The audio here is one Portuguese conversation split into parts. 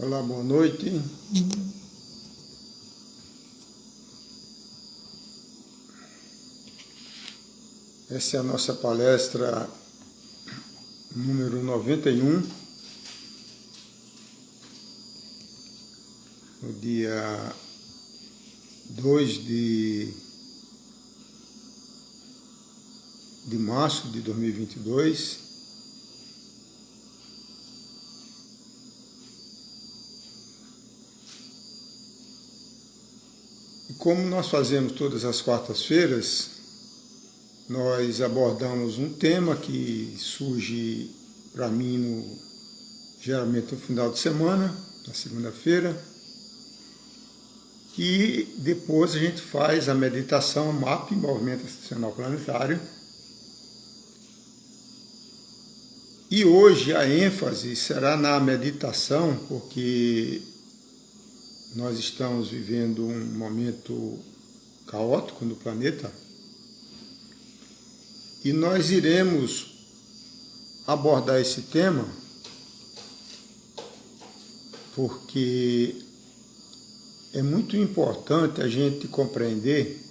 Olá, boa noite. Essa é a nossa palestra número 91, no dia 2 de março de 2022. E como nós fazemos todas as quartas-feiras, nós abordamos um tema que surge para mim geralmente no final de semana, na segunda-feira, e depois a gente faz a meditação MAP, Movimento Ascensional Planetário. E hoje a ênfase será na meditação, porque nós estamos vivendo um momento caótico no planeta e nós iremos abordar esse tema porque é muito importante a gente compreender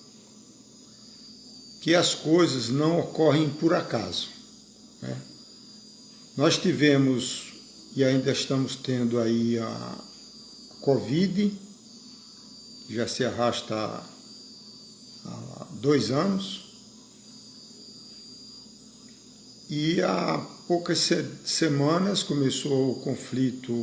que as coisas não ocorrem por acaso, né? Nós tivemos e ainda estamos tendo aí a Covid, que já se arrasta há 2 anos, e há poucas semanas começou o conflito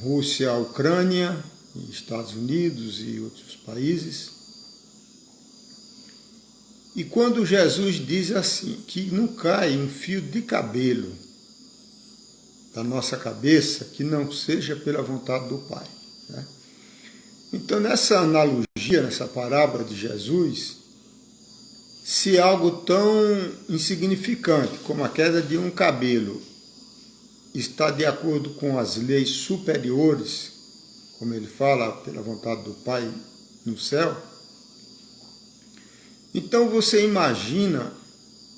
Rússia-Ucrânia, Estados Unidos e outros países. E quando Jesus diz assim, que não cai um fio de cabelo da nossa cabeça que não seja pela vontade do Pai, né? Então, nessa analogia, nessa parábola de Jesus, se algo tão insignificante como a queda de um cabelo está de acordo com as leis superiores, como ele fala, pela vontade do Pai no céu, então você imagina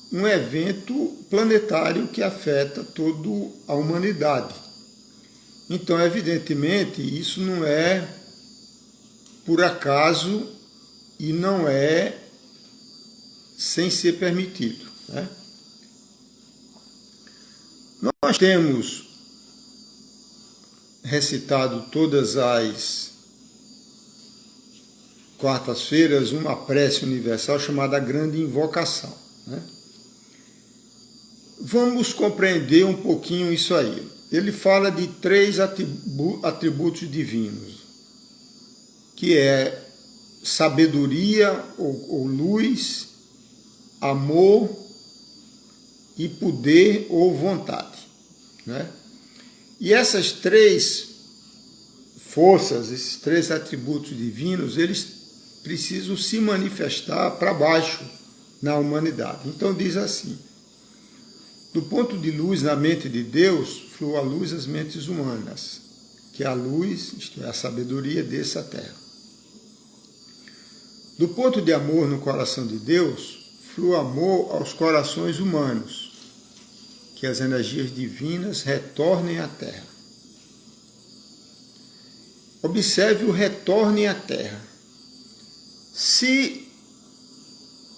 um evento planetário que afeta toda a humanidade. Então, evidentemente, isso não é por acaso e não é sem ser permitido, né? Nós temos recitado todas as quartas-feiras uma prece universal chamada Grande Invocação, né? Vamos compreender um pouquinho isso aí. Ele fala de 3 atributos divinos, que é sabedoria ou luz, amor e poder ou vontade, né? E essas 3 forças, esses 3 atributos divinos, eles precisam se manifestar para baixo na humanidade. Então diz assim: do ponto de luz na mente de Deus, flua a luz às mentes humanas, que a luz, isto é, a sabedoria, desça à terra. Do ponto de amor no coração de Deus, flua amor aos corações humanos, que as energias divinas retornem à terra. Observe o retorne à terra. Se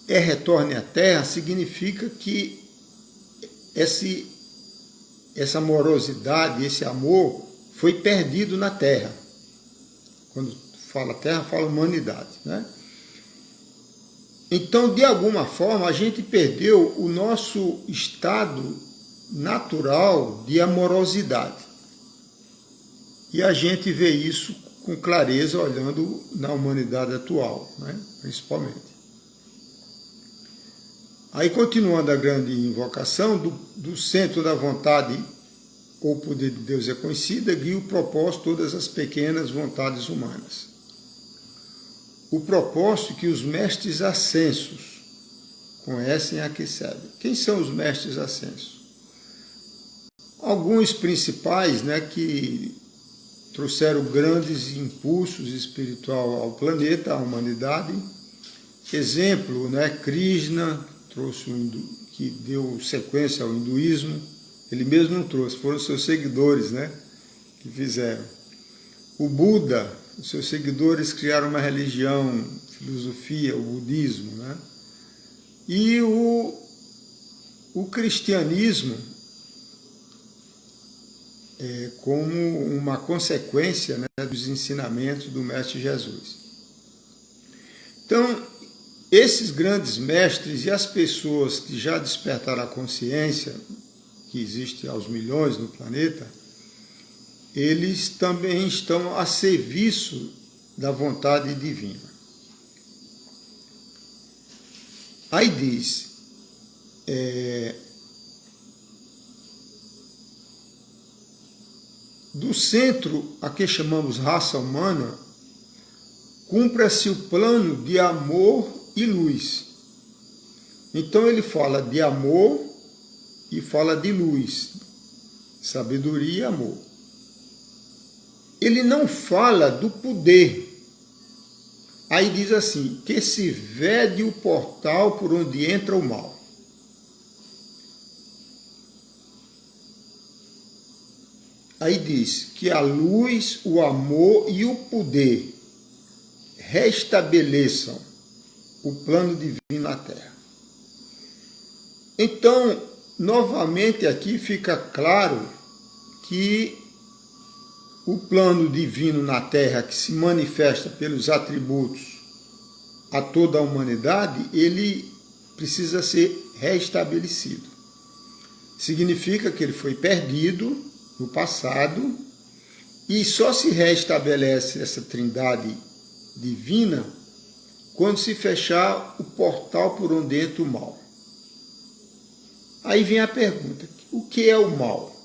é retorne à terra, significa que essa amorosidade, esse amor foi perdido na terra. Quando fala terra, fala humanidade, né? Então, de alguma forma, a gente perdeu o nosso estado natural de amorosidade. E a gente vê isso com clareza olhando na humanidade atual, né? Principalmente. Aí, continuando a grande invocação, do centro da vontade, ou poder de Deus é conhecida, guia o propósito todas as pequenas vontades humanas. O propósito que os mestres ascensos conhecem a que servem. Quem são os mestres ascensos? Alguns principais, né, que trouxeram grandes impulsos espiritual ao planeta, à humanidade. Exemplo, né, Krishna trouxe que deu sequência ao hinduísmo. Ele mesmo não trouxe, foram seus seguidores, né, que fizeram. O Buda, os seus seguidores criaram uma religião, filosofia, o budismo, né? E o cristianismo, como uma consequência, né, dos ensinamentos do Mestre Jesus. Então, esses grandes mestres e as pessoas que já despertaram a consciência, que existe aos milhões no planeta, eles também estão a serviço da vontade divina. Aí diz, do centro a que chamamos raça humana, cumpra-se o plano de amor e luz. Então ele fala de amor e fala de luz, sabedoria e amor. Ele não fala do poder. Aí diz assim, que se vede o portal por onde entra o mal. Aí diz que a luz, o amor e o poder restabeleçam o plano divino na Terra. Então, novamente aqui fica claro que o plano divino na Terra, que se manifesta pelos atributos a toda a humanidade, ele precisa ser restabelecido. Significa que ele foi perdido no passado e só se restabelece essa trindade divina quando se fechar o portal por onde entra o mal. Aí vem a pergunta, o que é o mal?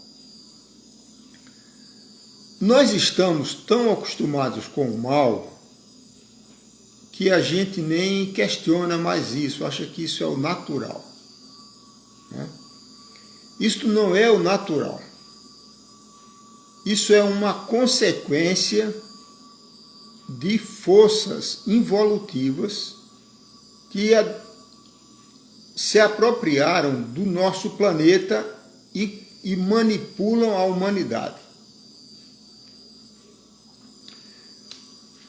Nós estamos tão acostumados com o mal que a gente nem questiona mais isso, acha que isso é o natural, né? Isto não é o natural. Isso é uma consequência de forças involutivas que se apropriaram do nosso planeta e manipulam a humanidade.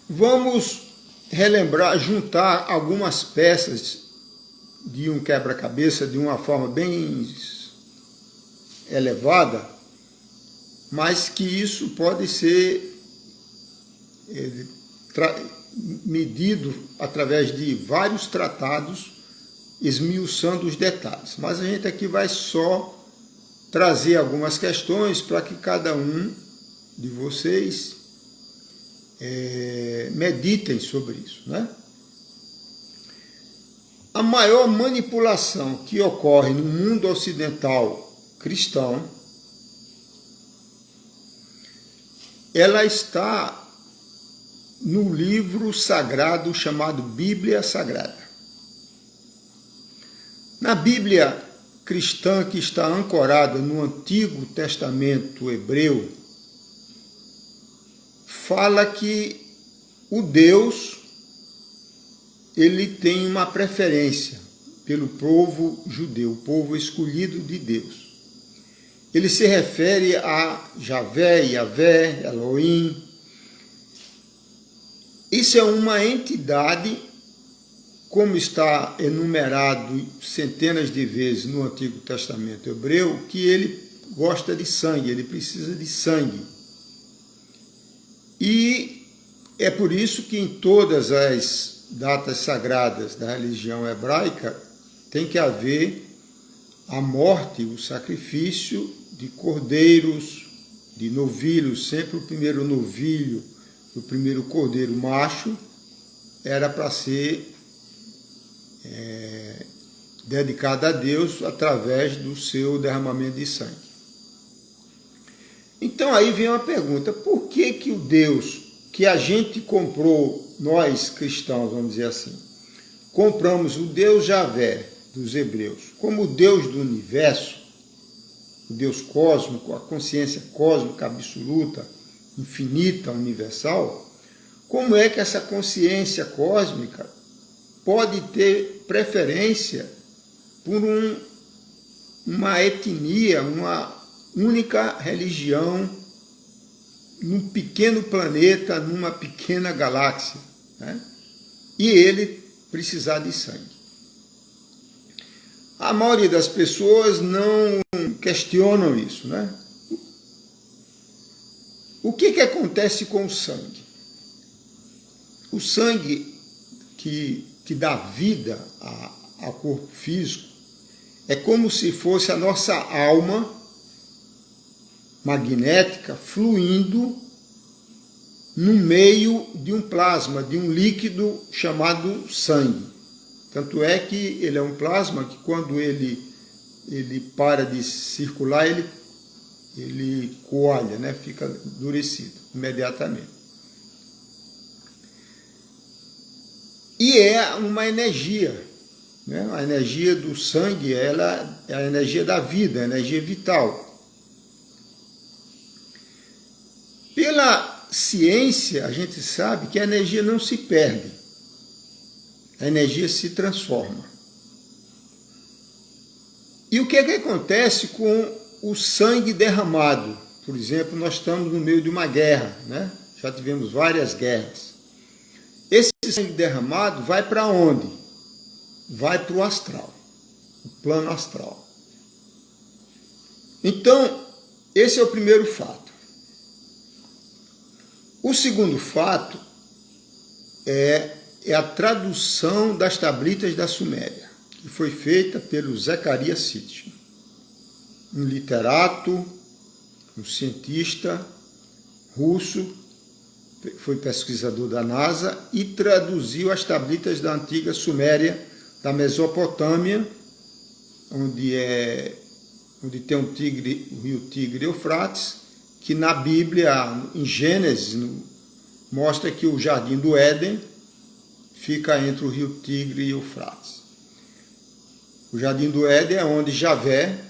Vamos relembrar, juntar algumas peças de um quebra-cabeça de uma forma bem elevada, mas que isso pode ser medido através de vários tratados, esmiuçando os detalhes. Mas a gente aqui vai só trazer algumas questões para que cada um de vocês meditem sobre isso, né? A maior manipulação que ocorre no mundo ocidental cristão, ela está no livro sagrado chamado Bíblia Sagrada. Na Bíblia cristã, que está ancorada no Antigo Testamento hebreu, fala que o Deus, ele tem uma preferência pelo povo judeu, o povo escolhido de Deus. Ele se refere a Javé, Yavé, Elohim. Isso é uma entidade, como está enumerado centenas de vezes no Antigo Testamento hebreu, que ele gosta de sangue, ele precisa de sangue. E é por isso que em todas as datas sagradas da religião hebraica tem que haver a morte, o sacrifício de cordeiros, de novilhos. Sempre o primeiro novilho, o primeiro cordeiro macho, era para ser dedicado a Deus através do seu derramamento de sangue. Então aí vem uma pergunta, por que o Deus que a gente comprou, nós cristãos, vamos dizer assim, compramos o Deus Javé dos hebreus como o Deus do universo, o Deus cósmico, a consciência cósmica absoluta, infinita, universal, como é que essa consciência cósmica pode ter preferência por uma etnia, uma única religião num pequeno planeta, numa pequena galáxia, né? E ele precisar de sangue. A maioria das pessoas não questionam isso, né? O que acontece com o sangue? O sangue que dá vida ao corpo físico é como se fosse a nossa alma magnética fluindo no meio de um plasma, de um líquido chamado sangue. Tanto é que ele é um plasma que quando ele para de circular, ele coalha, né? Fica endurecido imediatamente. E é uma energia, né? A energia do sangue, ela é a energia da vida, a energia vital. Pela ciência, a gente sabe que a energia não se perde. A energia se transforma. E o que acontece com o sangue derramado? Por exemplo, nós estamos no meio de uma guerra, né? Já tivemos várias guerras. Esse sangue derramado vai para onde? Vai para o astral, o plano astral. Então, esse é o primeiro fato. O segundo fato é a tradução das tablitas da Suméria, que foi feita pelo Zecharia Sitchin, um literato, um cientista russo, foi pesquisador da NASA e traduziu as tablitas da antiga Suméria, da Mesopotâmia, onde tem o rio Tigre e Eufrates, que na Bíblia, em Gênesis, mostra que o Jardim do Éden fica entre o rio Tigre e Eufrates. O Jardim do Éden é onde Javé,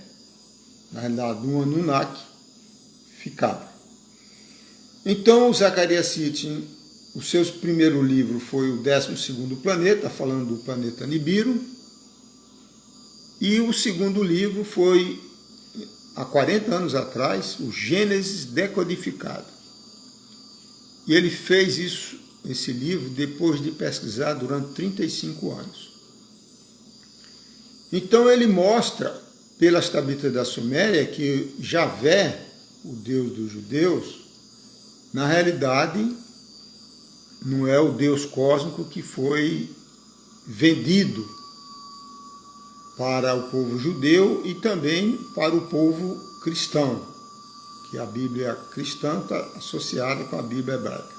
na realidade um Anunnaki, ficava. Então, o Zecharia Sitchin, o seu primeiro livro foi o 12º Planeta, falando do planeta Nibiru, e o segundo livro foi, há 40 anos atrás, o Gênesis Decodificado. E ele fez esse livro depois de pesquisar durante 35 anos. Então ele mostra, pelas tablitas da Suméria, que Javé, o Deus dos judeus, na realidade não é o Deus cósmico que foi vendido para o povo judeu e também para o povo cristão, que a Bíblia cristã está associada com a Bíblia hebraica.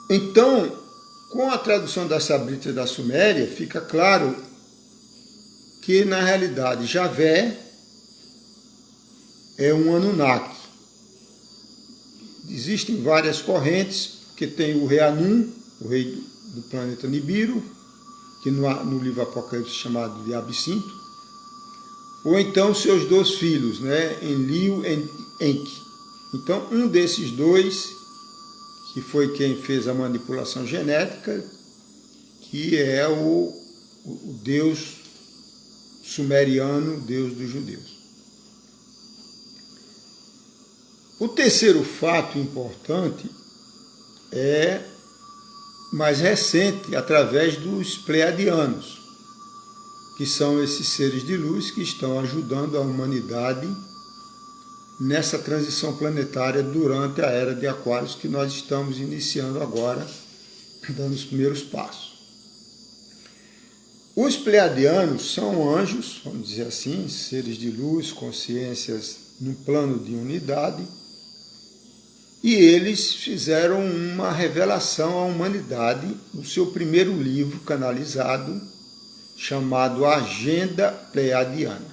Então, com a tradução das tablitas da Suméria, fica claro que, na realidade, Javé é um Anunnaki. Existem várias correntes, porque tem o rei Anum, o rei do planeta Nibiru, que no livro Apocalipse é chamado de Absinto, ou então seus 2 filhos, né, Enlil e Enki. Então, um desses 2, que foi quem fez a manipulação genética, que é o Deus sumeriano, Deus dos judeus. O terceiro fato importante é mais recente, através dos pleiadianos, que são esses seres de luz que estão ajudando a humanidade nessa transição planetária durante a Era de Aquários, que nós estamos iniciando agora, dando os primeiros passos. Os pleiadianos são anjos, vamos dizer assim, seres de luz, consciências num plano de unidade, e eles fizeram uma revelação à humanidade no seu primeiro livro canalizado, chamado Agenda Pleiadiana.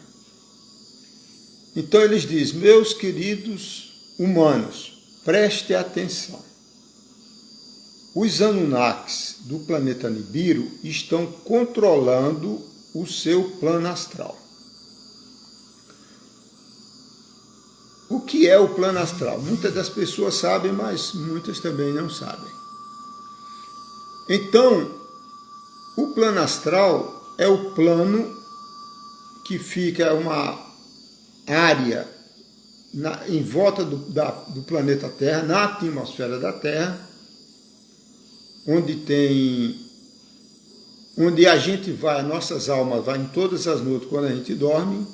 Então eles dizem: meus queridos humanos, preste atenção. Os Anunnakis do planeta Nibiru estão controlando o seu plano astral. O que é o plano astral? Muitas das pessoas sabem, mas muitas também não sabem. Então, o plano astral é o plano que fica uma área em volta do planeta Terra, na atmosfera da Terra, onde a gente vai, nossas almas vai em todas as noites quando a gente dorme,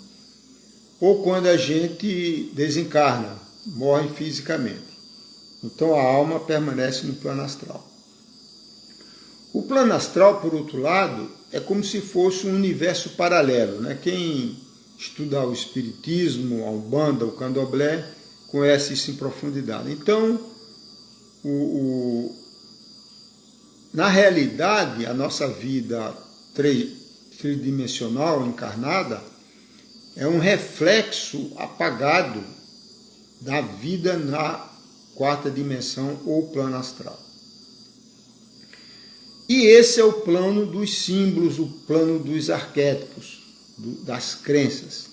ou quando a gente desencarna, morre fisicamente. Então a alma permanece no plano astral. O plano astral, por outro lado, é como se fosse um universo paralelo, né? Quem estudar o Espiritismo, a Umbanda, o Candomblé, conhece isso em profundidade. Então, na realidade, a nossa vida tridimensional, encarnada, é um reflexo apagado da vida na quarta dimensão ou plano astral. E esse é o plano dos símbolos, o plano dos arquétipos, das crenças.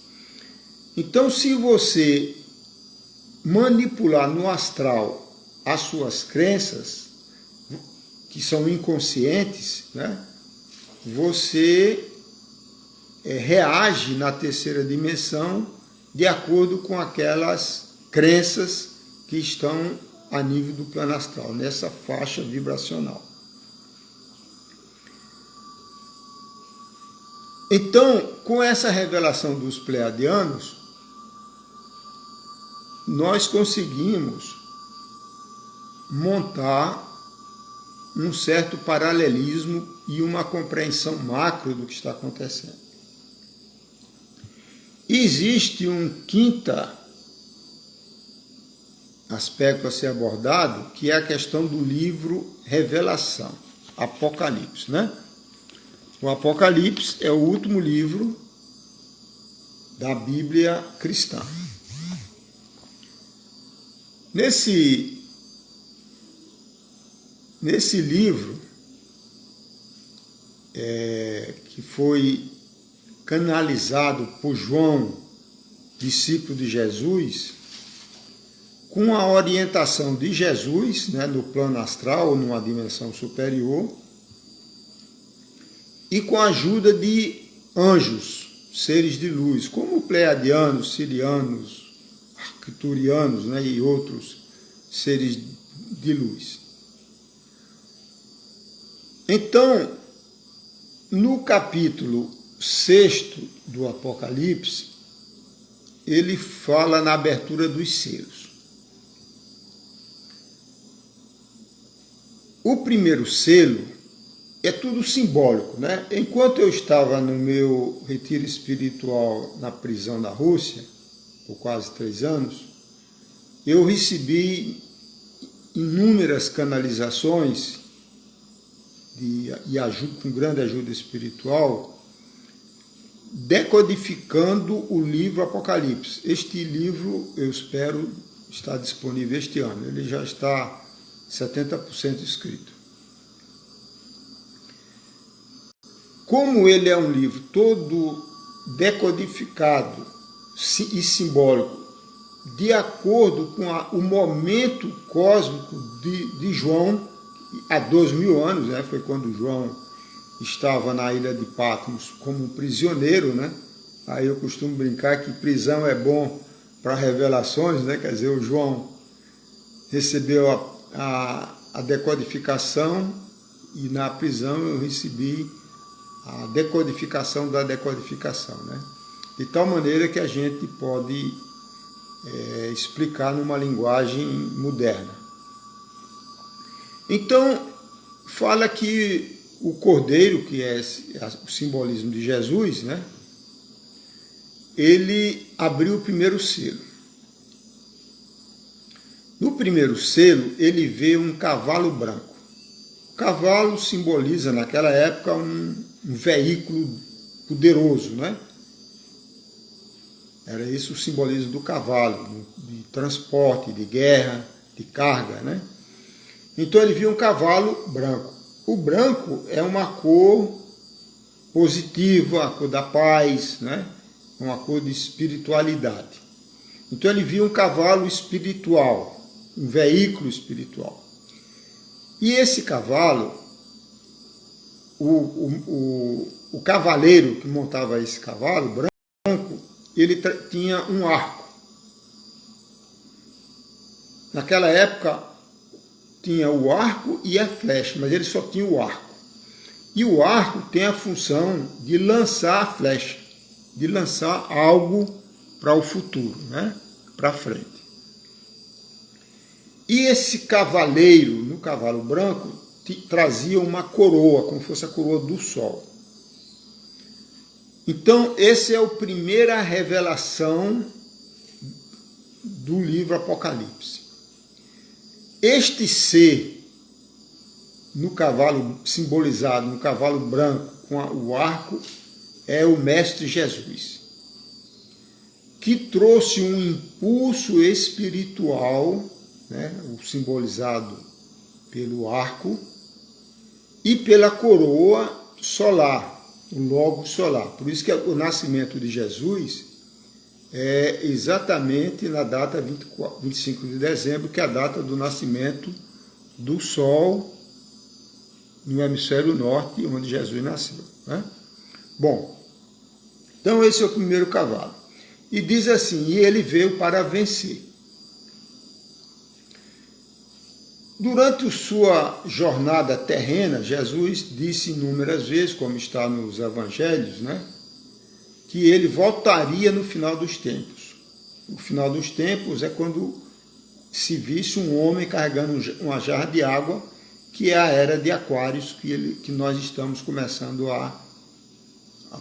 Então, se você manipular no astral as suas crenças, que são inconscientes, né, você reage na terceira dimensão de acordo com aquelas crenças que estão a nível do plano astral, nessa faixa vibracional. Então, com essa revelação dos pleiadianos, nós conseguimos montar um certo paralelismo e uma compreensão macro do que está acontecendo. E existe um quinto aspecto a ser abordado, que é a questão do livro Revelação, Apocalipse, né? O Apocalipse é o último livro da Bíblia cristã. Nesse livro, que foi canalizado por João, discípulo de Jesus, com a orientação de Jesus, né, no plano astral ou numa dimensão superior, e com a ajuda de anjos, seres de luz, como pleiadianos, sirianos, arcturianos, né, e outros seres de luz. Então, no capítulo 6º do Apocalipse, ele fala na abertura dos selos. O primeiro selo é tudo simbólico, né? Enquanto eu estava no meu retiro espiritual na prisão da Rússia, por quase 3 anos, eu recebi inúmeras canalizações com grande ajuda espiritual, decodificando o livro Apocalipse. Este livro, eu espero, estar disponível este ano. Ele já está 70% escrito. Como ele é um livro todo decodificado e simbólico, de acordo com o momento cósmico de João, há 2000 anos, né, foi quando João estava na ilha de Patmos como prisioneiro, né? Aí eu costumo brincar que prisão é bom para revelações, né? Quer dizer, o João recebeu a decodificação e na prisão eu recebi a decodificação da decodificação, né? De tal maneira que a gente pode explicar numa linguagem moderna. Então, fala que o cordeiro, que é o simbolismo de Jesus, né? Ele abriu o primeiro selo. No primeiro selo, ele vê um cavalo branco. O cavalo simboliza, naquela época, um veículo poderoso, né? Era isso o simbolismo do cavalo, de transporte, de guerra, de carga, né? Então ele viu um cavalo branco. O branco é uma cor positiva, a cor da paz, né? Uma cor de espiritualidade. Então ele viu um cavalo espiritual, um veículo espiritual. E esse cavalo, o cavaleiro que montava esse cavalo branco, ele tinha um arco. Naquela época tinha o arco e a flecha, mas ele só tinha o arco. E o arco tem a função de lançar a flecha, de lançar algo para o futuro, né? Para frente. E esse cavaleiro, no cavalo branco, trazia uma coroa, como fosse a coroa do sol. Então, essa é a primeira revelação do livro Apocalipse. Este ser, no cavalo simbolizado, no cavalo branco, com o arco, é o Mestre Jesus, que trouxe um impulso espiritual, né, o simbolizado pelo arco, e pela coroa solar, o logo solar. Por isso que o nascimento de Jesus é exatamente na data 25 de dezembro, que é a data do nascimento do Sol no hemisfério norte, onde Jesus nasceu, né? Bom, então esse é o primeiro cavalo. E diz assim, e ele veio para vencer. Durante sua jornada terrena, Jesus disse inúmeras vezes, como está nos evangelhos, né, que ele voltaria no final dos tempos. O final dos tempos é quando se visse um homem carregando uma jarra de água, que é a era de Aquários, que nós estamos começando a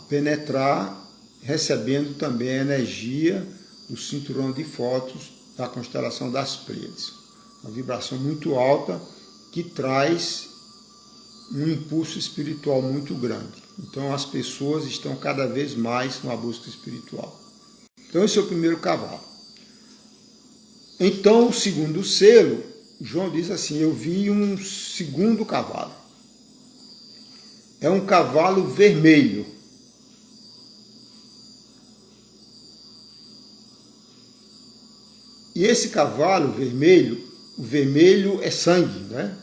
penetrar, recebendo também a energia do cinturão de fótons da constelação das Pleiades. Uma vibração muito alta que traz um impulso espiritual muito grande. Então as pessoas estão cada vez mais numa busca espiritual. Então esse é o primeiro cavalo. Então o segundo selo, João diz assim, eu vi um segundo cavalo. É um cavalo vermelho. E esse cavalo vermelho, o vermelho é sangue, né?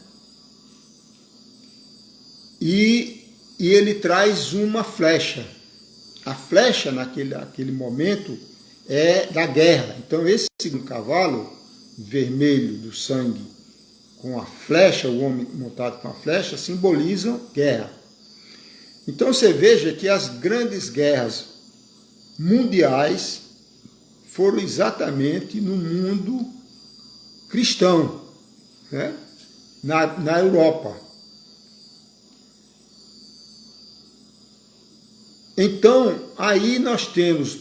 E ele traz uma flecha. A flecha, naquele momento, é da guerra. Então, esse segundo cavalo, vermelho do sangue, com a flecha, o homem montado com a flecha, simbolizam guerra. Então, você veja que as grandes guerras mundiais foram exatamente no mundo cristão, né? na Europa. Então, aí nós temos,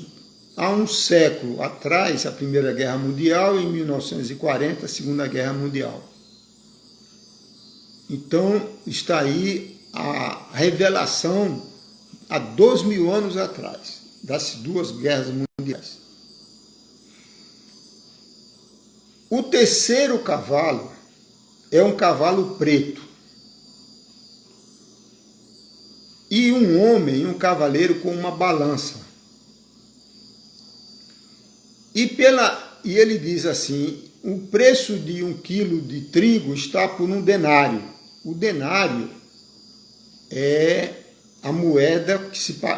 há um século atrás, a Primeira Guerra Mundial, em 1940, a Segunda Guerra Mundial. Então, está aí a revelação há 2.000 anos atrás, das duas guerras mundiais. O terceiro cavalo é um cavalo preto. E um homem, um cavaleiro com uma balança. E ele diz assim, o preço de 1 quilo de trigo está por 1 denário. O denário é a moeda,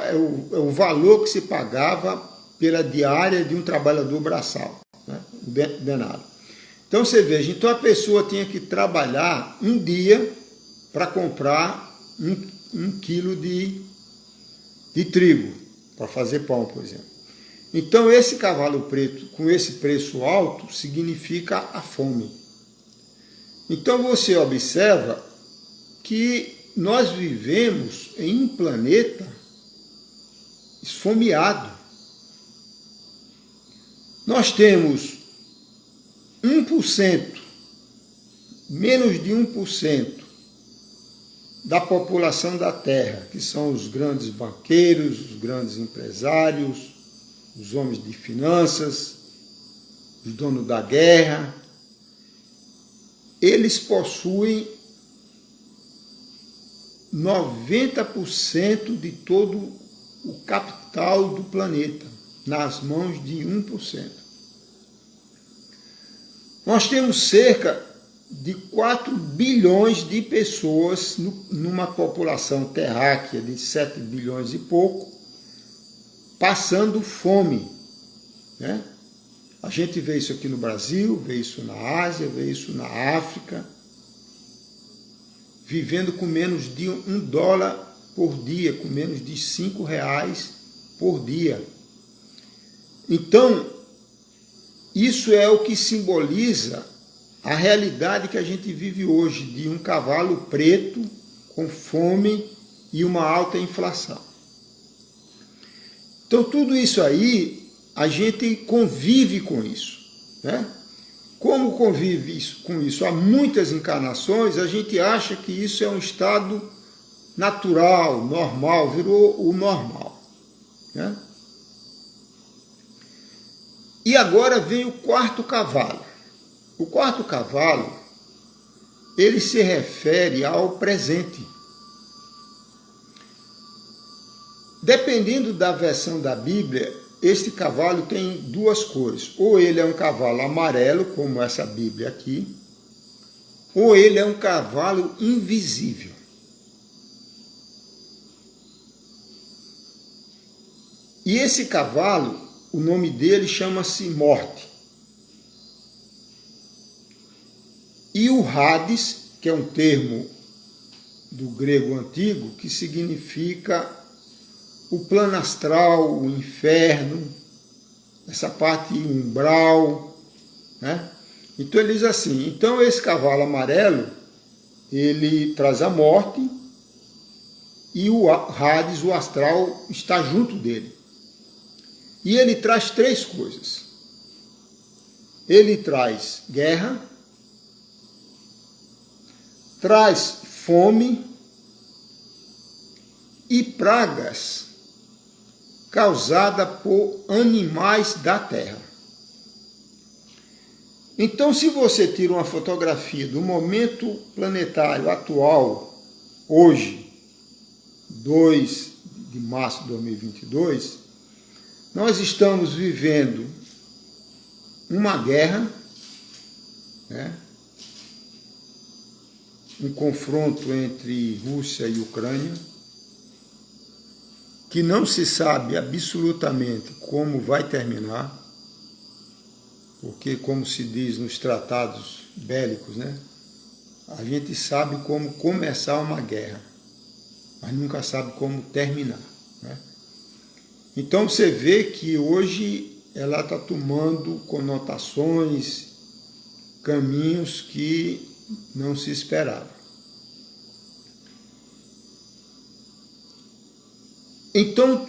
é o valor que se pagava pela diária de um trabalhador braçal, né? O denário. Então você veja, então a pessoa tinha que trabalhar um dia para comprar 1 quilo de trigo, para fazer pão, por exemplo. Então esse cavalo preto, com esse preço alto, significa a fome. Então você observa que nós vivemos em um planeta esfomeado. Nós temos 1%, menos de 1% da população da Terra, que são os grandes banqueiros, os grandes empresários, os homens de finanças, os donos da guerra. Eles possuem 90% de todo o capital do planeta, nas mãos de 1%. Nós temos cerca de 4 bilhões de pessoas numa população terráquea de 7 bilhões e pouco, passando fome, né? A gente vê isso aqui no Brasil, vê isso na Ásia, vê isso na África, vivendo com menos de $1 por dia, com menos de R$5 por dia. Então, isso é o que simboliza a realidade que a gente vive hoje, de um cavalo preto, com fome e uma alta inflação. Então, tudo isso aí, a gente convive com isso, né? Como convive com isso há muitas encarnações, a gente acha que isso é um estado natural, normal, virou o normal, né? E agora vem o quarto cavalo. O quarto cavalo, ele se refere ao presente. Dependendo da versão da Bíblia, este cavalo tem duas cores. Ou ele é um cavalo amarelo, como essa Bíblia aqui, ou ele é um cavalo invisível. E esse cavalo, o nome dele chama-se Morte. E o Hades, que é um termo do grego antigo, que significa o plano astral, o inferno, essa parte umbral, né? Então ele diz assim, então esse cavalo amarelo, ele traz a morte e o Hades, o astral, está junto dele. E ele traz três coisas. Ele traz guerra, traz fome e pragas causadas por animais da terra. Então, se você tira uma fotografia do momento planetário atual, hoje, 2 de março de 2022, nós estamos vivendo uma guerra, né? Um confronto entre Rússia e Ucrânia, que não se sabe absolutamente como vai terminar, porque, como se diz nos tratados bélicos, né, a gente sabe como começar uma guerra, mas nunca sabe como terminar, né? Então você vê que hoje ela está tomando conotações, caminhos que não se esperava. Então,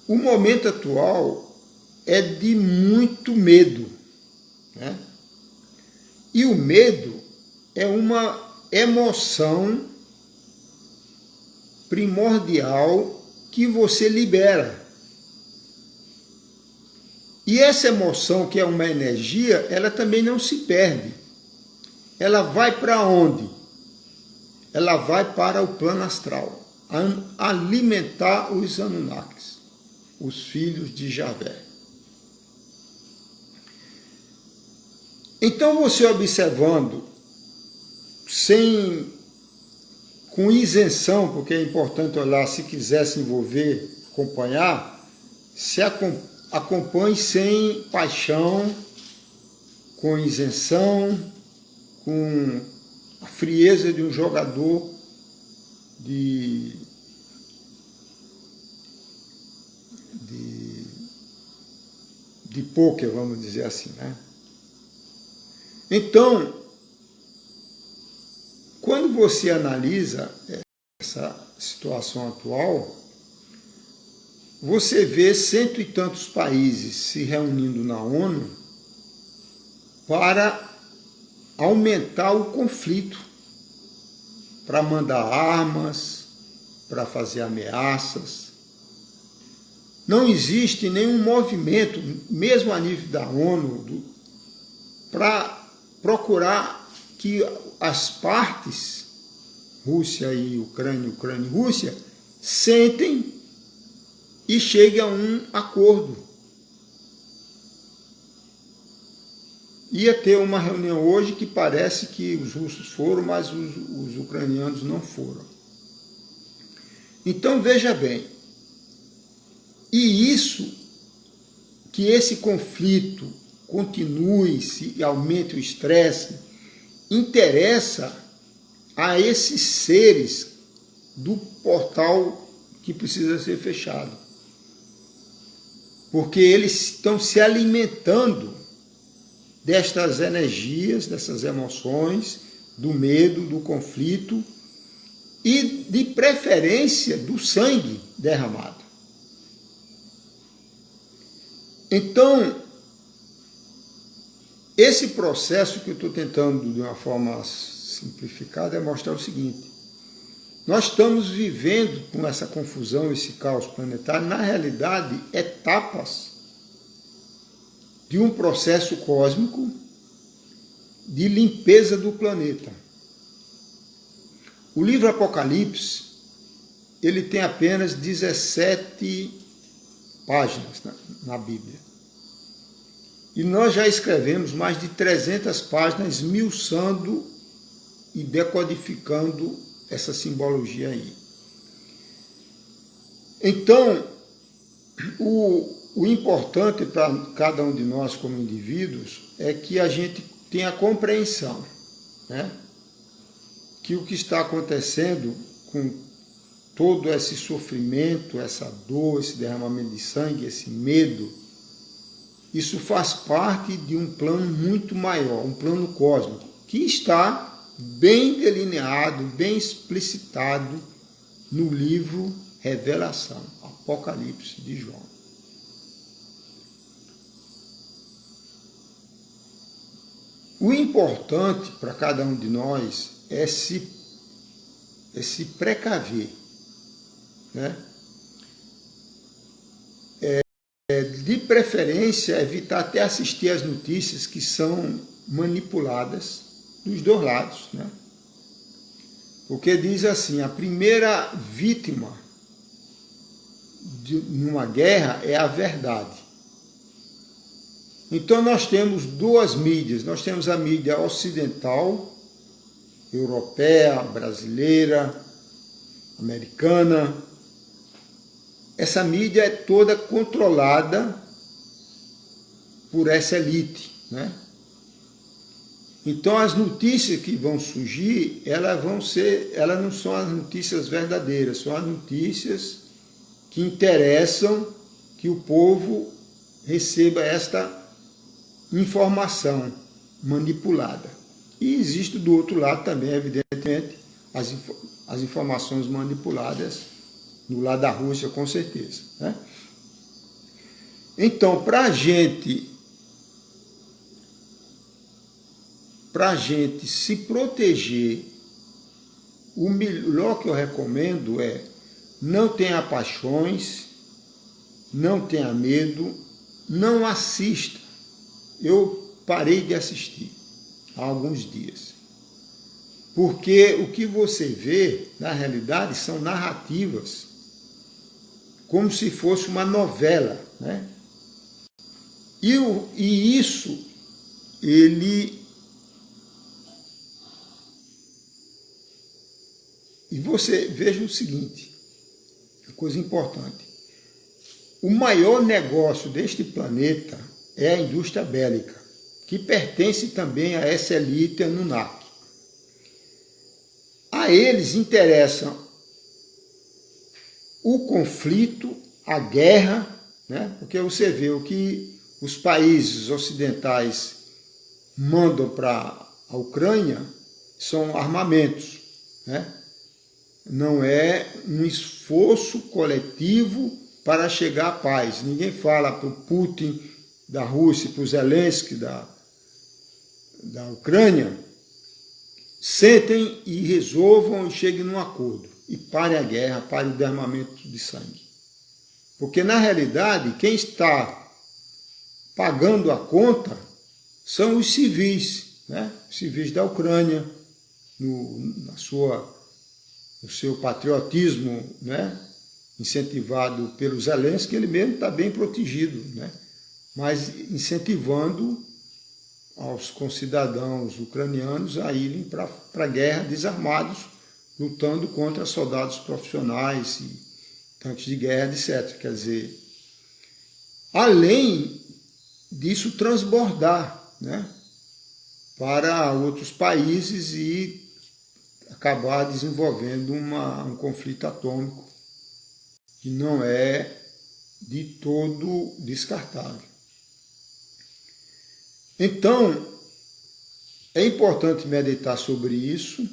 o momento atual é de muito medo, né? E o medo é uma emoção primordial que você libera. E essa emoção, que é uma energia, ela também não se perde. Ela vai para onde? Ela vai para o plano astral, alimentar os Anunnakis, os filhos de Javé. Então você observando, com isenção, porque é importante olhar, se quiser se envolver, acompanhar, acompanhe sem paixão, com isenção, com a frieza de um jogador de pôquer, vamos dizer assim, né? Então, quando você analisa essa situação atual, você vê 100 e tantos países se reunindo na ONU para aumentar o conflito, para mandar armas, para fazer ameaças. Não existe nenhum movimento, mesmo a nível da ONU, para procurar que as partes, Rússia e Ucrânia, Ucrânia e Rússia, sentem e cheguem a um acordo. Ia ter uma reunião hoje que parece que os russos foram, mas os ucranianos não foram. Então veja bem, e isso que esse conflito continue, se aumente o estresse, interessa a esses seres do portal que precisa ser fechado. Porque eles estão se alimentando destas energias, dessas emoções, do medo, do conflito e, de preferência, do sangue derramado. Então, esse processo que eu estou tentando, de uma forma simplificada, é mostrar o seguinte: nós estamos vivendo com essa confusão, esse caos planetário, na realidade, etapas de um processo cósmico de limpeza do planeta. O livro Apocalipse, ele tem apenas 17 páginas na Bíblia. E nós já escrevemos mais de 300 páginas esmiuçando e decodificando essa simbologia aí. Então, o importante para cada um de nós como indivíduos é que a gente tenha compreensão, né? Que o que está acontecendo com todo esse sofrimento, essa dor, esse derramamento de sangue, esse medo, isso faz parte de um plano muito maior, um plano cósmico, que está bem delineado, bem explicitado no livro Revelação, Apocalipse de João. O importante para cada um de nós é se precaver, né? De preferência, evitar até assistir às notícias que são manipuladas dos dois lados, né? Porque diz assim, a primeira vítima numa guerra é a verdade. Então nós temos duas mídias, nós temos a mídia ocidental, europeia, brasileira, americana. Essa mídia é toda controlada por essa elite, né? Então as notícias que vão surgir, elas não são as notícias verdadeiras, são as notícias que interessam que o povo receba esta informação manipulada. E existe do outro lado também, evidentemente, as informações manipuladas no lado da Rússia, com certeza, né? Então, para a gente se proteger, o melhor que eu recomendo é: não tenha paixões, não tenha medo, não assista. Eu parei de assistir há alguns dias. Porque o que você vê, na realidade, são narrativas, como se fosse uma novela, né? E isso, E você veja o seguinte, coisa importante. O maior negócio deste planeta é a indústria bélica, que pertence também a essa elite Anunnaki. A eles interessam o conflito, a guerra, né? Porque você vê o que os países ocidentais mandam para a Ucrânia são armamentos, né? Não é um esforço coletivo para chegar à paz. Ninguém fala para o Putin da Rússia, para o Zelensky da Ucrânia, sentem e resolvam e cheguem num acordo. E parem a guerra, parem o derramamento de sangue. Porque, na realidade, quem está pagando a conta são os civis, né? Os civis da Ucrânia, no seu patriotismo, né? Incentivado pelo Zelensky, ele mesmo está bem protegido, né? Mas incentivando aos concidadãos ucranianos a irem para a guerra desarmados, lutando contra soldados profissionais e tanques de guerra, etc. Quer dizer, além disso transbordar, né, para outros países e acabar desenvolvendo um conflito atômico que não é de todo descartável. Então, é importante meditar sobre isso,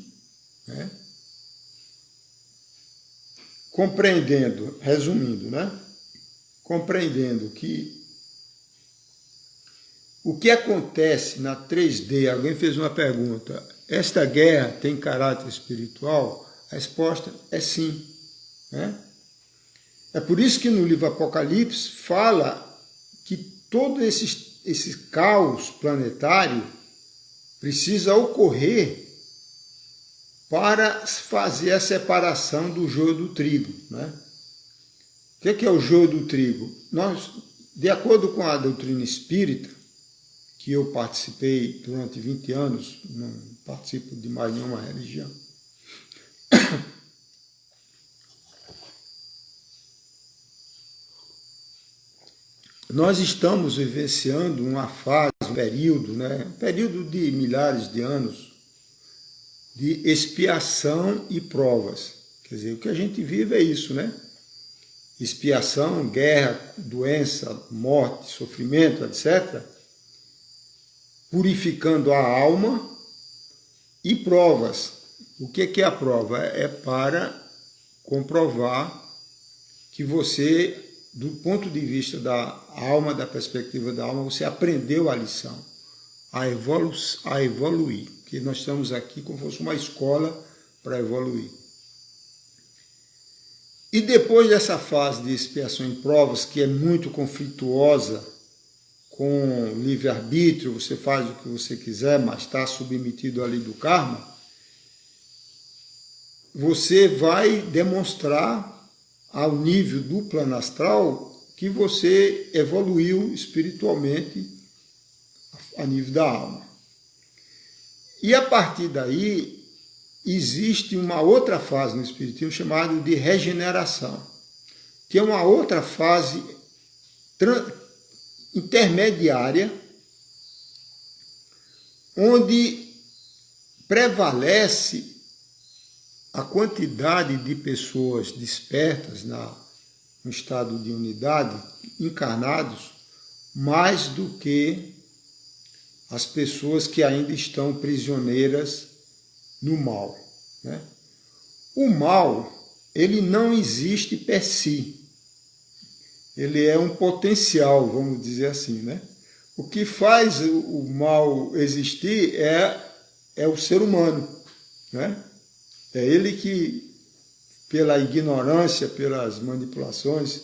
né, compreendendo, resumindo, né, compreendendo que o que acontece na 3D, alguém fez uma pergunta, esta guerra tem caráter espiritual? A resposta é sim, né? É por isso que no livro Apocalipse fala que todo esse caos planetário precisa ocorrer para fazer a separação do joio do trigo, né? O que é o joio do trigo? Nós, de acordo com a doutrina espírita, que eu participei durante 20 anos, não participo de mais nenhuma religião, nós estamos vivenciando uma fase, um período, né, um período de milhares de anos, de expiação e provas. Quer dizer, o que a gente vive é isso, né? Expiação, guerra, doença, morte, sofrimento, etc., purificando a alma, e provas. O que é a prova? É para comprovar que você, do ponto de vista da alma, da perspectiva da alma, você aprendeu a lição, a evoluir, porque nós estamos aqui como se fosse uma escola para evoluir. E depois dessa fase de expiação em provas, que é muito conflituosa, com livre-arbítrio, você faz o que você quiser, mas está submetido à lei do karma, você vai demonstrar ao nível do plano astral que você evoluiu espiritualmente a nível da alma. E a partir daí, existe uma outra fase no espiritismo chamada de regeneração, que é uma outra fase intermediária, onde prevalece a quantidade de pessoas despertas no estado de unidade, encarnados, mais do que as pessoas que ainda estão prisioneiras no mal, né? O mal, ele não existe per si. Ele é um potencial, vamos dizer assim, né? O que faz o mal existir é o ser humano, né? É ele que, pela ignorância, pelas manipulações,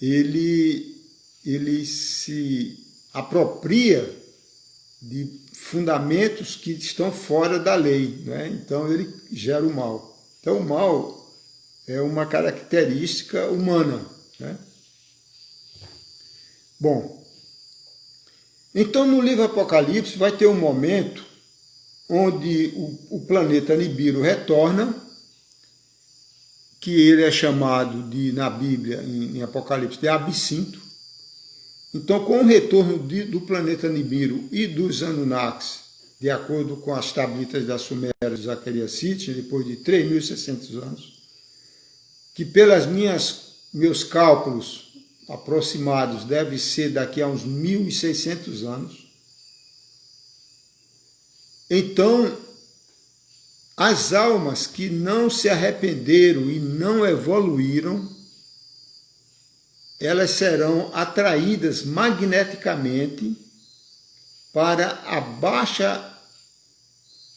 ele se apropria de fundamentos que estão fora da lei, né? Então ele gera o mal. Então o mal é uma característica humana, né? Bom, então no livro Apocalipse vai ter um momento onde o planeta Nibiru retorna, que ele é chamado na Bíblia, em Apocalipse, de Absinto. Então, com o retorno do planeta Nibiru e dos Anunnakis, de acordo com as tablitas da Suméria de Zacarias Sitchin, depois de 3.600 anos, que meus cálculos aproximados deve ser daqui a uns 1.600 anos. Então, as almas que não se arrependeram e não evoluíram, elas serão atraídas magneticamente para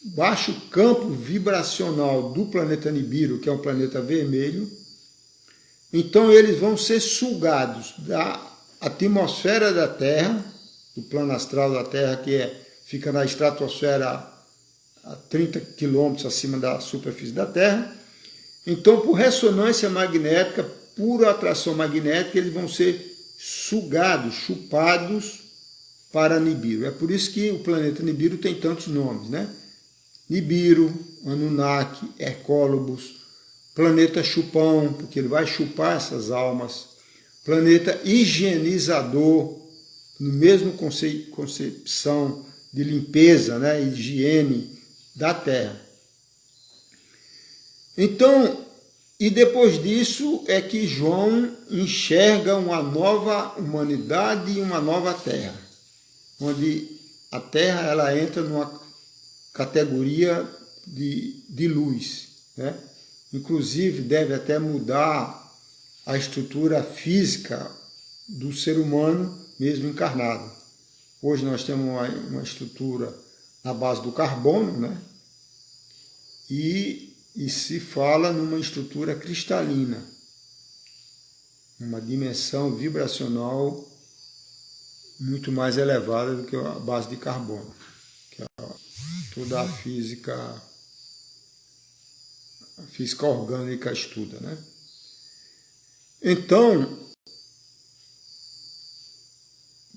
baixo campo vibracional do planeta Nibiru, que é um planeta vermelho. Então eles vão ser sugados da atmosfera da Terra, do plano astral da Terra, que fica na estratosfera a 30 quilômetros acima da superfície da Terra. Então, por ressonância magnética, por atração magnética, eles vão ser sugados, chupados para Nibiru. É por isso que o planeta Nibiru tem tantos nomes, né? Nibiru, Anunnaki, Hercólobos, planeta chupão, porque ele vai chupar essas almas, planeta higienizador, no mesmo concepção de limpeza, né, higiene da terra. Então, e depois disso é que João enxerga uma nova humanidade e uma nova terra, onde a terra ela entra numa categoria de luz, né? Inclusive deve até mudar a estrutura física do ser humano mesmo encarnado. Hoje nós temos uma estrutura na base do carbono, né? E se fala numa estrutura cristalina, uma dimensão vibracional muito mais elevada do que a base de carbono, que é toda a física orgânica estuda, né? Então,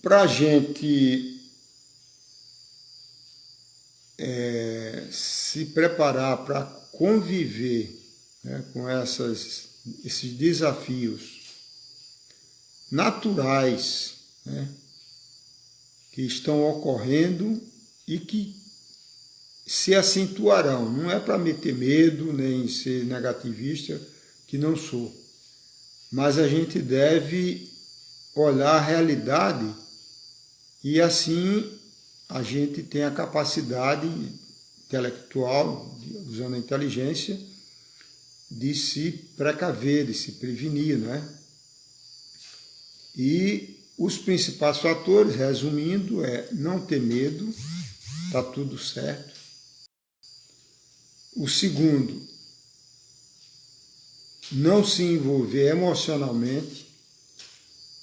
para a gente se preparar para conviver, né, com esses desafios naturais, né, que estão ocorrendo e que se acentuarão. Não é para meter medo, nem ser negativista, que não sou. Mas a gente deve olhar a realidade e assim a gente tem a capacidade intelectual, usando a inteligência, de se precaver, de se prevenir, né? E os principais fatores, resumindo, é não ter medo, está tudo certo. O segundo, não se envolver emocionalmente,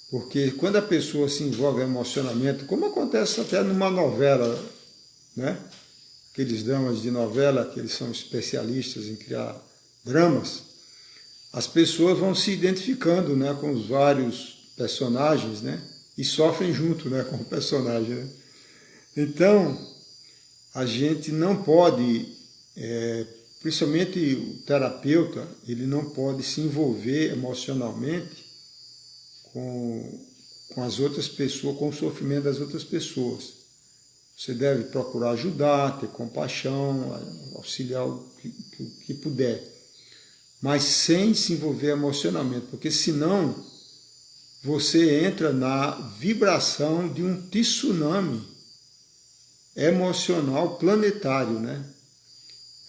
porque quando a pessoa se envolve emocionalmente, como acontece até numa novela, né? Aqueles dramas de novela, que eles são especialistas em criar dramas, as pessoas vão se identificando, né, com os vários personagens, né, e sofrem junto, né, com o personagem, né? Então, a gente não pode, principalmente o terapeuta, ele não pode se envolver emocionalmente com as outras pessoas, com o sofrimento das outras pessoas. Você deve procurar ajudar, ter compaixão, auxiliar o que puder, mas sem se envolver emocionalmente, porque senão você entra na vibração de um tsunami emocional planetário, né?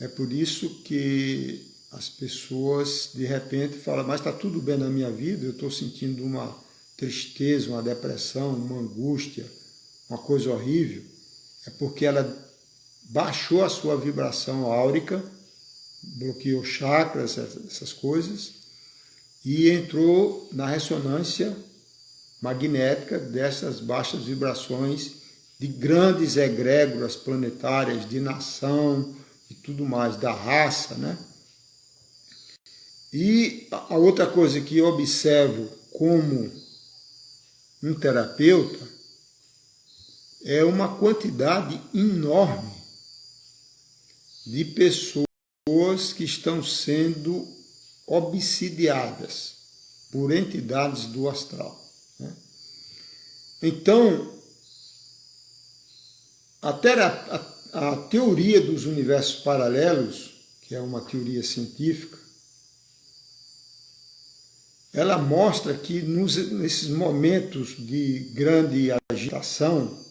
É por isso que as pessoas de repente falam, mas está tudo bem na minha vida, eu estou sentindo uma tristeza, uma depressão, uma angústia, uma coisa horrível. É porque ela baixou a sua vibração áurica, bloqueou chakras, essas coisas, e entrou na ressonância magnética dessas baixas vibrações de grandes egrégoras planetárias, de nação e tudo mais, da raça, né? E a outra coisa que eu observo como um terapeuta é uma quantidade enorme de pessoas que estão sendo obsidiadas por entidades do astral, né? Então, a teoria dos universos paralelos, que é uma teoria científica, ela mostra que nesses momentos de grande agitação,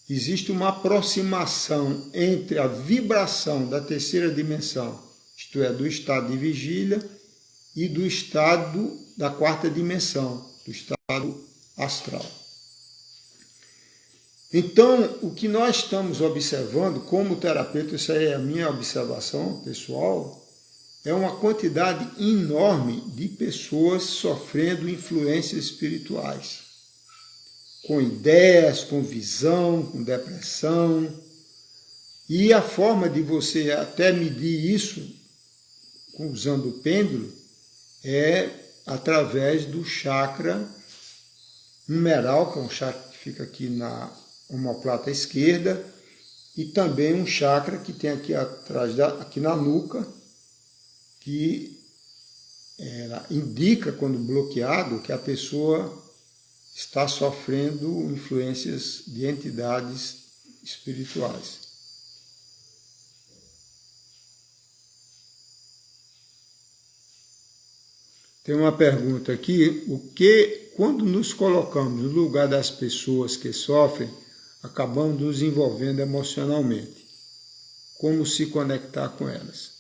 existe uma aproximação entre a vibração da terceira dimensão, isto é, do estado de vigília, e do estado da quarta dimensão, do estado astral. Então, o que nós estamos observando como terapeuta, isso aí é a minha observação pessoal, é uma quantidade enorme de pessoas sofrendo influências espirituais, com ideias, com visão, com depressão. E a forma de você até medir isso, usando o pêndulo, é através do chakra numeral, que é um chakra que fica aqui na omoplata esquerda, e também um chakra que tem aqui atrás, aqui na nuca, que ela indica, quando bloqueado, que a pessoa está sofrendo influências de entidades espirituais. Tem uma pergunta aqui: quando nos colocamos no lugar das pessoas que sofrem, acabamos nos envolvendo emocionalmente? Como se conectar com elas?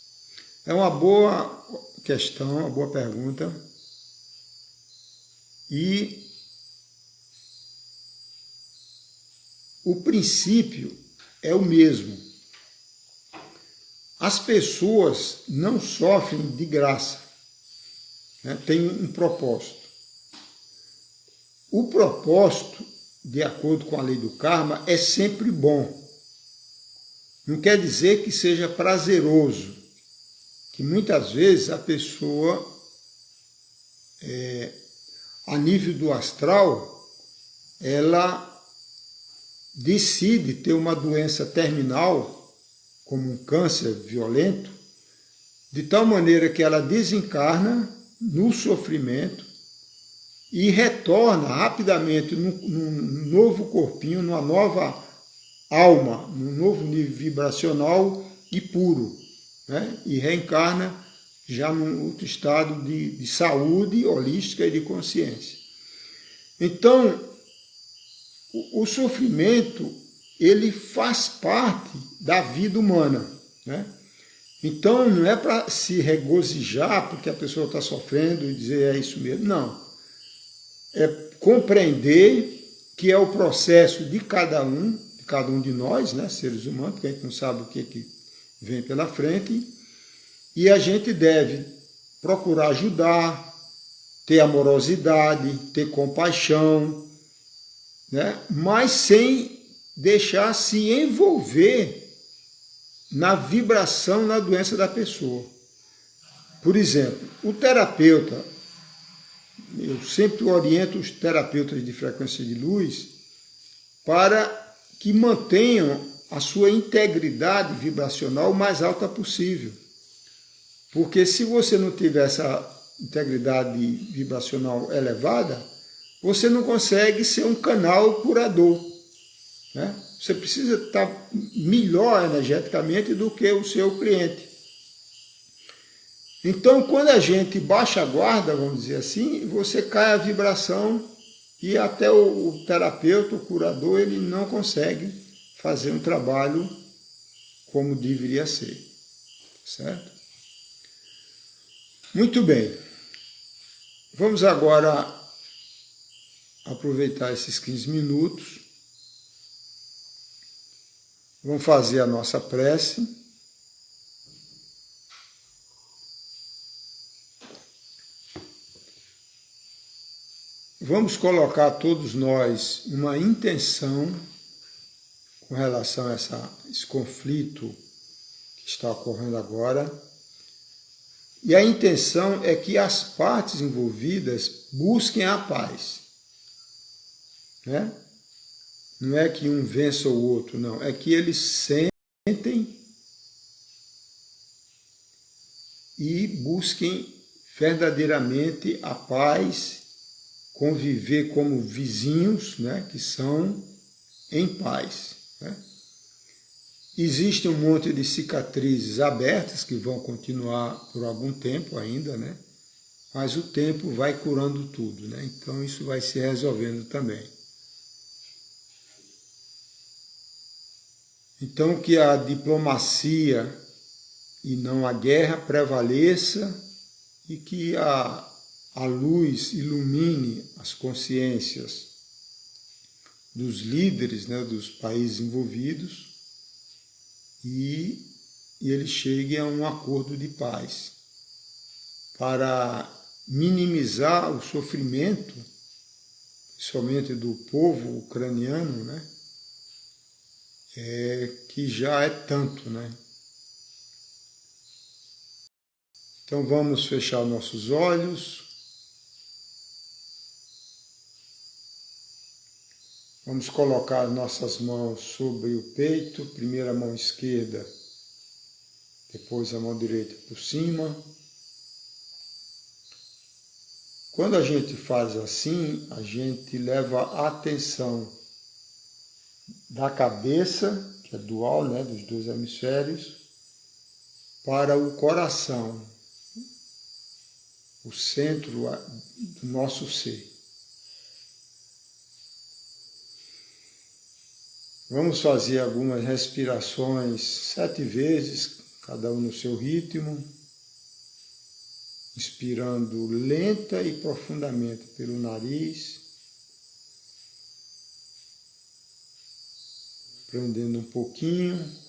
É uma boa questão, uma boa pergunta. E o princípio é o mesmo. As pessoas não sofrem de graça, né? Tem um propósito. O propósito, de acordo com a lei do karma, é sempre bom. Não quer dizer que seja prazeroso, que muitas vezes a pessoa, a nível do astral, ela decide ter uma doença terminal, como um câncer violento, de tal maneira que ela desencarna no sofrimento e retorna rapidamente num novo corpinho, numa nova alma, num novo nível vibracional e puro, né? E reencarna já num outro estado de saúde holística e de consciência. Então, o sofrimento, ele faz parte da vida humana, né? Então, não é para se regozijar porque a pessoa está sofrendo e dizer é isso mesmo, não. É compreender que é o processo de cada um de nós, né, seres humanos, porque a gente não sabe o que vem pela frente, e a gente deve procurar ajudar, ter amorosidade, ter compaixão, né, mas sem deixar se envolver na vibração, na doença da pessoa. Por exemplo, o terapeuta, eu sempre oriento os terapeutas de frequência de luz para que mantenham a sua integridade vibracional o mais alta possível. Porque se você não tiver essa integridade vibracional elevada, você não consegue ser um canal curador, né? Você precisa estar melhor energeticamente do que o seu cliente. Então, quando a gente baixa a guarda, vamos dizer assim, você cai a vibração e até o terapeuta, o curador, ele não consegue fazer um trabalho como deveria ser, certo? Muito bem. Vamos agora aproveitar esses 15 minutos. Vamos fazer a nossa prece. Vamos colocar todos nós uma intenção com relação a esse conflito que está ocorrendo agora. E a intenção é que as partes envolvidas busquem a paz, né? Não é que um vença o outro, não. É que eles sentem e busquem verdadeiramente a paz, conviver como vizinhos, né, que são em paz, né? Existe um monte de cicatrizes abertas que vão continuar por algum tempo ainda, né? Mas o tempo vai curando tudo, né? Então isso vai se resolvendo também. Então que a diplomacia e não a guerra prevaleça e que a luz ilumine as consciências dos líderes, né, dos países envolvidos e eles cheguem a um acordo de paz para minimizar o sofrimento, principalmente do povo ucraniano, né, que já é tanto, né? Então vamos fechar nossos olhos. Vamos colocar nossas mãos sobre o peito, primeiro a mão esquerda, depois a mão direita por cima. Quando a gente faz assim, a gente leva a atenção da cabeça, que é dual, né, dos dois hemisférios, para o coração, o centro do nosso ser. Vamos fazer algumas respirações 7 vezes, cada um no seu ritmo, inspirando lenta e profundamente pelo nariz, prendendo um pouquinho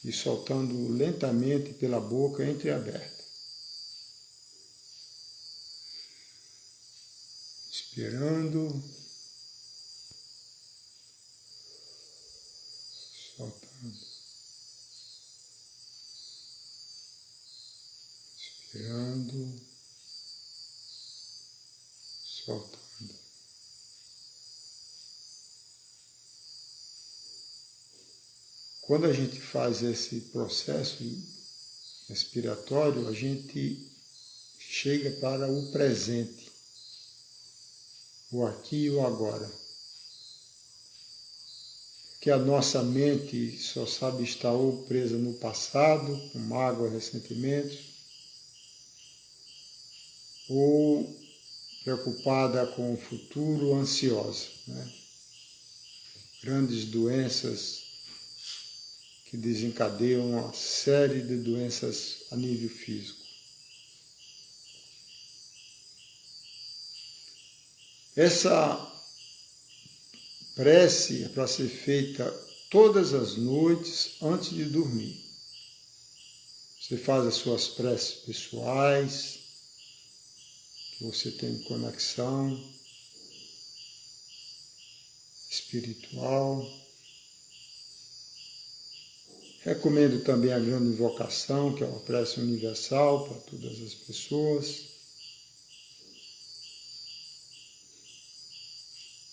e soltando lentamente pela boca entreaberta. Inspirando, soltando, inspirando, soltando. Quando a gente faz esse processo respiratório, a gente chega para o presente, o aqui e o agora. Que a nossa mente só sabe estar ou presa no passado, com mágoa, ressentimentos, ou preocupada com o futuro, ansiosa, né? Grandes doenças que desencadeiam uma série de doenças a nível físico. Essa prece é para ser feita todas as noites antes de dormir. Você faz as suas preces pessoais, que você tem conexão espiritual. Recomendo também a grande invocação, que é uma prece universal para todas as pessoas.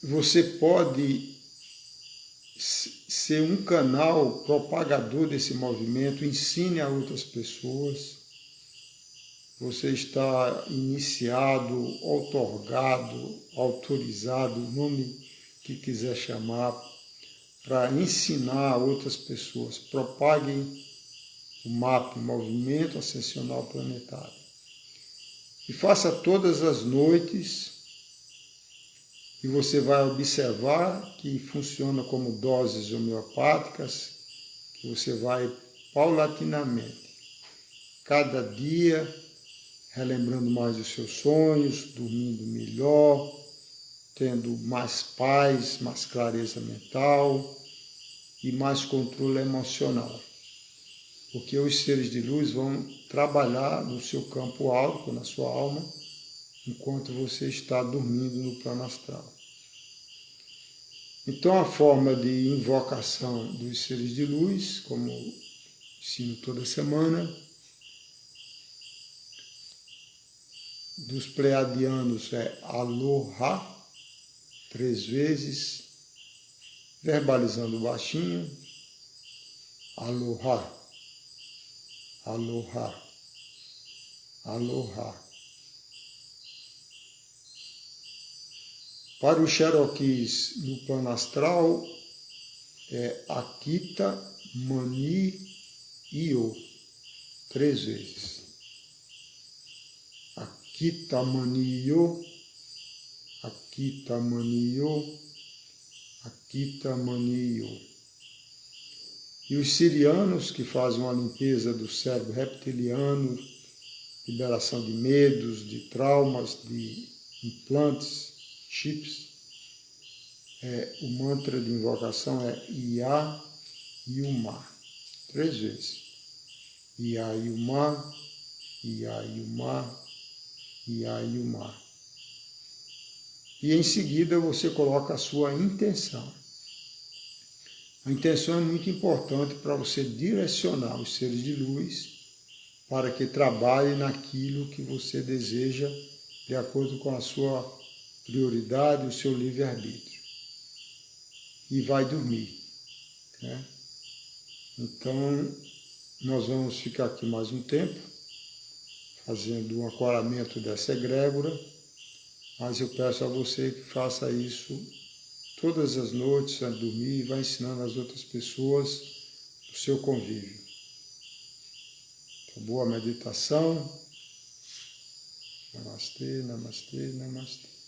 Você pode ser um canal propagador desse movimento, ensine a outras pessoas. Você está iniciado, outorgado, autorizado, o nome que quiser chamar, para ensinar outras pessoas. Propaguem o MAP, Movimento Ascensional Planetário. E faça todas as noites, e você vai observar que funciona como doses homeopáticas, que você vai paulatinamente, cada dia, relembrando mais os seus sonhos, dormindo melhor, tendo mais paz, mais clareza mental e mais controle emocional. Porque os seres de luz vão trabalhar no seu campo áurico, na sua alma, enquanto você está dormindo no plano astral. Então a forma de invocação dos seres de luz, como ensino toda semana, dos pleiadianos é Aloha, 3 vezes, verbalizando baixinho, Aloha, Aloha, Aloha. Para os Cherokees no plano astral, é Akita Mani Io, 3 vezes. Akita Mani Io, Akita Mani Io, Akita Mani Io. E os sirianos, que fazem uma limpeza do cérebro reptiliano, liberação de medos, de traumas, de implantes, chips, o mantra de invocação é Ia Yuma, 3 vezes. Ia Yuma, Ia Yuma, Ia Yuma. E em seguida você coloca a sua intenção. A intenção é muito importante para você direcionar os seres de luz para que trabalhem naquilo que você deseja de acordo com a sua prioridade, o seu livre-arbítrio. E vai dormir, né? Então, nós vamos ficar aqui mais um tempo, fazendo um ancoramento dessa egrégora, mas eu peço a você que faça isso todas as noites antes de dormir e vá ensinando as outras pessoas do seu convívio. Então, boa meditação. Namastê, namastê, namastê.